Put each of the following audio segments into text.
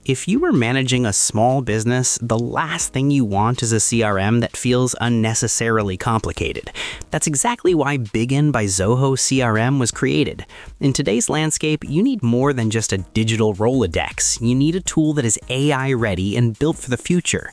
If you are managing a small business, the last thing you want is a CRM that feels unnecessarily complicated. That's exactly why Bigin by Zoho CRM was created. In today's landscape, you need more than just a digital Rolodex. You need a tool that is AI-ready and built for the future.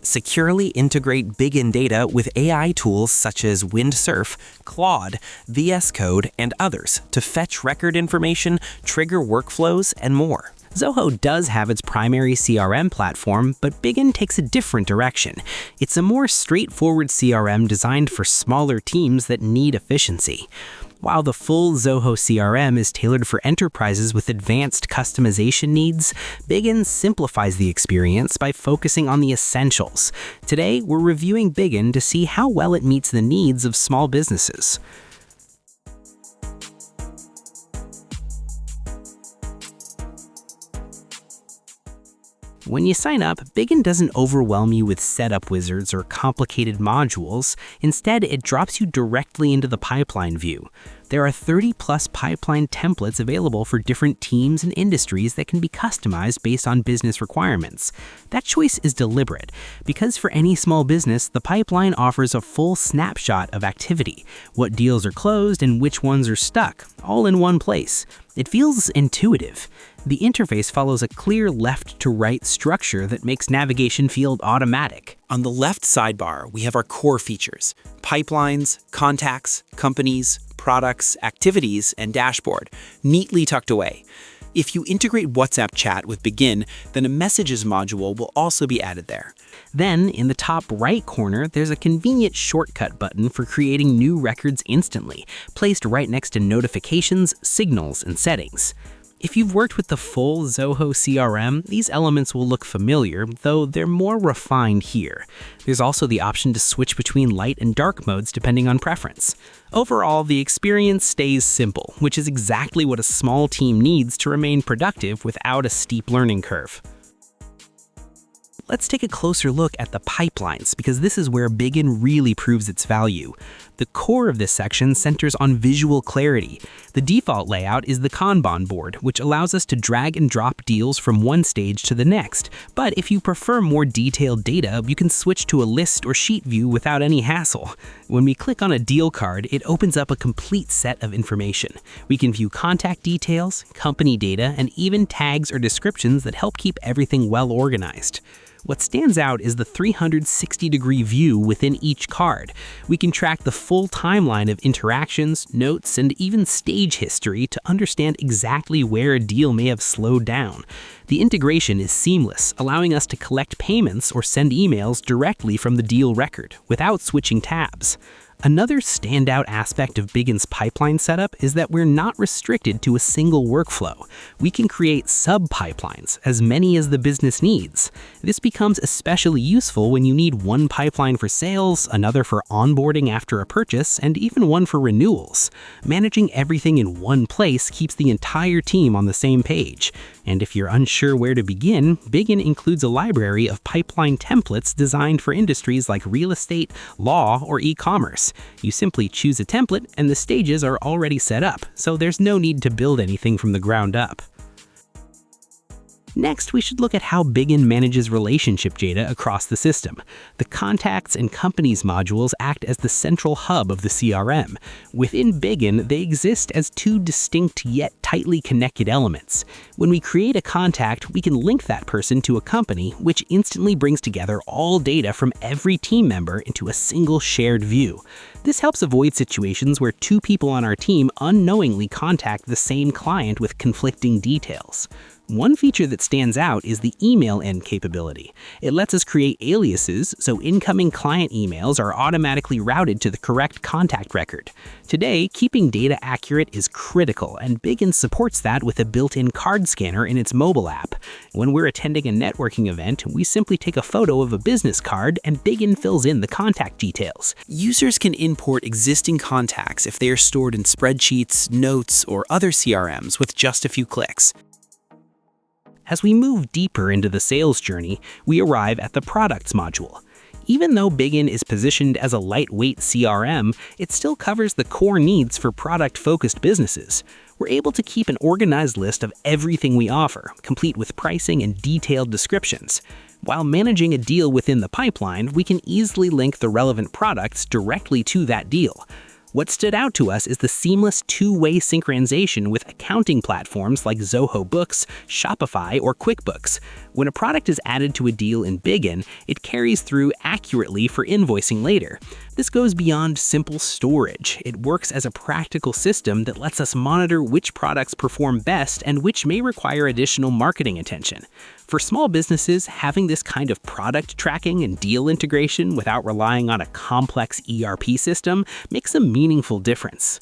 Securely integrate Bigin data with AI tools such as Windsurf, Claude, VS Code, and others to fetch record information, trigger workflows, and more. Zoho does have its primary CRM platform, but Bigin takes a different direction. It's a more straightforward CRM designed for smaller teams that need efficiency. While the full Zoho CRM is tailored for enterprises with advanced customization needs, Bigin simplifies the experience by focusing on the essentials. Today, we're reviewing Bigin to see how well it meets the needs of small businesses. When you sign up, Bigin doesn't overwhelm you with setup wizards or complicated modules. Instead, it drops you directly into the pipeline view. There are 30+ pipeline templates available for different teams and industries that can be customized based on business requirements. That choice is deliberate, because for any small business, the pipeline offers a full snapshot of activity, what deals are closed and which ones are stuck, all in one place. It feels intuitive. The interface follows a clear left-to-right structure that makes navigation feel automatic. On the left sidebar, we have our core features: pipelines, contacts, companies, products, activities, and dashboard, neatly tucked away. If you integrate WhatsApp chat with Bigin, then a messages module will also be added there. Then, in the top right corner, there's a convenient shortcut button for creating new records instantly, placed right next to notifications, signals, and settings. If you've worked with the full Zoho CRM, these elements will look familiar, though they're more refined here. There's also the option to switch between light and dark modes depending on preference. Overall, the experience stays simple, which is exactly what a small team needs to remain productive without a steep learning curve. Let's take a closer look at the pipelines, because this is where Bigin really proves its value. The core of this section centers on visual clarity. The default layout is the Kanban board, which allows us to drag and drop deals from one stage to the next. But if you prefer more detailed data, you can switch to a list or sheet view without any hassle. When we click on a deal card, it opens up a complete set of information. We can view contact details, company data, and even tags or descriptions that help keep everything well organized. What stands out is the 360-degree view within each card. We can track the full timeline of interactions, notes, and even stage history to understand exactly where a deal may have slowed down. The integration is seamless, allowing us to collect payments or send emails directly from the deal record without switching tabs. Another standout aspect of Bigin's pipeline setup is that we're not restricted to a single workflow. We can create sub-pipelines, as many as the business needs. This becomes especially useful when you need one pipeline for sales, another for onboarding after a purchase, and even one for renewals. Managing everything in one place keeps the entire team on the same page. And if you're unsure where to begin, Bigin includes a library of pipeline templates designed for industries like real estate, law, or e-commerce. You simply choose a template and the stages are already set up, so there's no need to build anything from the ground up. Next, we should look at how Bigin manages relationship data across the system. The Contacts and Companies modules act as the central hub of the CRM. Within Bigin, they exist as two distinct yet tightly connected elements. When we create a contact, we can link that person to a company, which instantly brings together all data from every team member into a single shared view. This helps avoid situations where two people on our team unknowingly contact the same client with conflicting details. One feature that stands out is the email end capability. It lets us create aliases so incoming client emails are automatically routed to the correct contact record. Today, keeping data accurate is critical, and Bigin supports that with a built-in card scanner in its mobile app. When we're attending a networking event, we simply take a photo of a business card and Bigin fills in the contact details. Users can import existing contacts if they are stored in spreadsheets, notes, or other CRMs with just a few clicks. As we move deeper into the sales journey, we arrive at the Products module. Even though Bigin is positioned as a lightweight CRM, it still covers the core needs for product-focused businesses. we're able to keep an organized list of everything we offer, complete with pricing and detailed descriptions. While managing a deal within the pipeline, we can easily link the relevant products directly to that deal. What stood out to us is the seamless two-way synchronization with accounting platforms like Zoho Books, Shopify, or QuickBooks. When a product is added to a deal in Bigin, it carries through accurately for invoicing later. This goes beyond simple storage. It works as a practical system that lets us monitor which products perform best and which may require additional marketing attention. For small businesses, having this kind of product tracking and deal integration without relying on a complex ERP system makes a meaningful difference.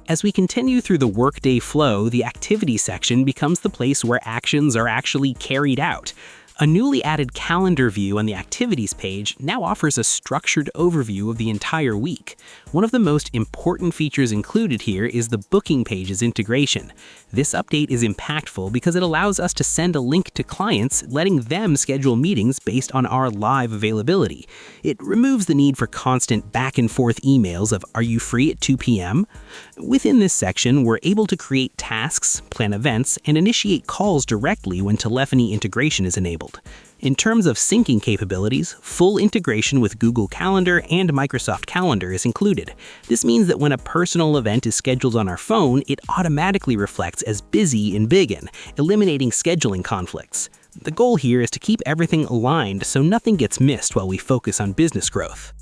As we continue through the workday flow, the activity section becomes the place where actions are actually carried out. A newly added calendar view on the Activities page now offers a structured overview of the entire week. One of the most important features included here is the Booking page's integration. This update is impactful because it allows us to send a link to clients, letting them schedule meetings based on our live availability. It removes the need for constant back-and-forth emails of "Are you free at 2 p.m.?" Within this section, we're able to create tasks, plan events, and initiate calls directly when telephony integration is enabled. In terms of syncing capabilities, full integration with Google Calendar and Microsoft Calendar is included. This means that when a personal event is scheduled on our phone, it automatically reflects as busy in Bigin, eliminating scheduling conflicts. The goal here is to keep everything aligned so nothing gets missed while we focus on business growth.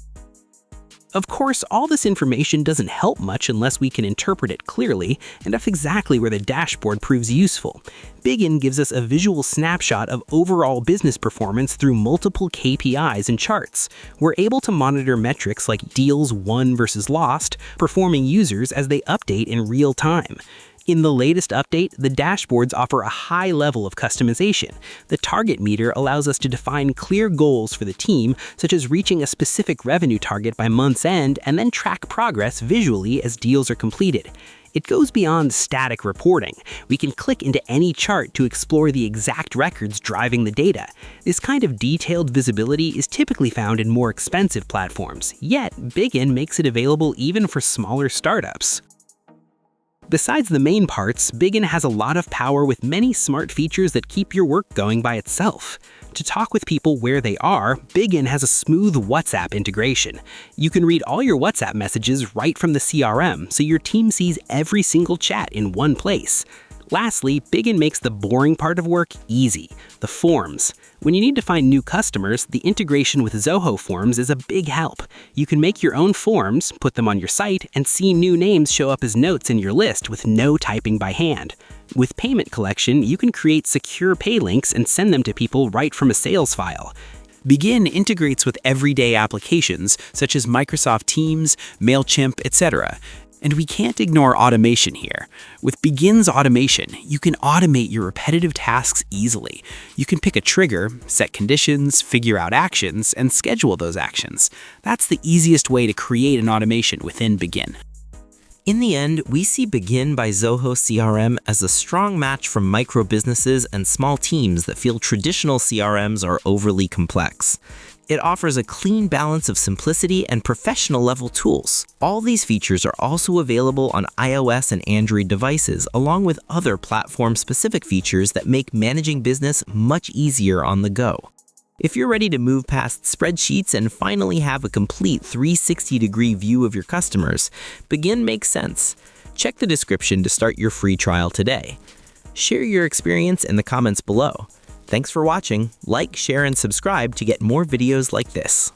Of course, all this information doesn't help much unless we can interpret it clearly, and that's exactly where the dashboard proves useful. Bigin gives us a visual snapshot of overall business performance through multiple KPIs and charts. We're able to monitor metrics like deals won versus lost, performing users as they update in real time. In the latest update, the dashboards offer a high level of customization. The target meter allows us to define clear goals for the team, such as reaching a specific revenue target by month's end, and then track progress visually as deals are completed. It goes beyond static reporting. We can click into any chart to explore the exact records driving the data. This kind of detailed visibility is typically found in more expensive platforms, yet Bigin makes it available even for smaller startups. Besides the main parts, Bigin has a lot of power with many smart features that keep your work going by itself. To talk with people where they are, Bigin has a smooth WhatsApp integration. You can read all your WhatsApp messages right from the CRM, so your team sees every single chat in one place. Lastly, Bigin makes the boring part of work easy, the forms. When you need to find new customers, the integration with Zoho Forms is a big help. You can make your own forms, put them on your site, and see new names show up as notes in your list with no typing by hand. With Payment Collection, you can create secure pay links and send them to people right from a sales file. Bigin integrates with everyday applications such as Microsoft Teams, MailChimp, etc. And we can't ignore automation here. With Bigin's automation, you can automate your repetitive tasks easily. You can pick a trigger, set conditions, figure out actions, and schedule those actions. That's the easiest way to create an automation within Bigin. In the end, we see Bigin by Zoho CRM as a strong match for micro businesses and small teams that feel traditional CRMs are overly complex. It offers a clean balance of simplicity and professional-level tools. All these features are also available on iOS and Android devices, along with other platform-specific features that make managing business much easier on the go. If you're ready to move past spreadsheets and finally have a complete 360-degree view of your customers, Bigin makes sense. Check the description to start your free trial today. Share your experience in the comments below. Thanks for watching. Like, share, and subscribe to get more videos like this.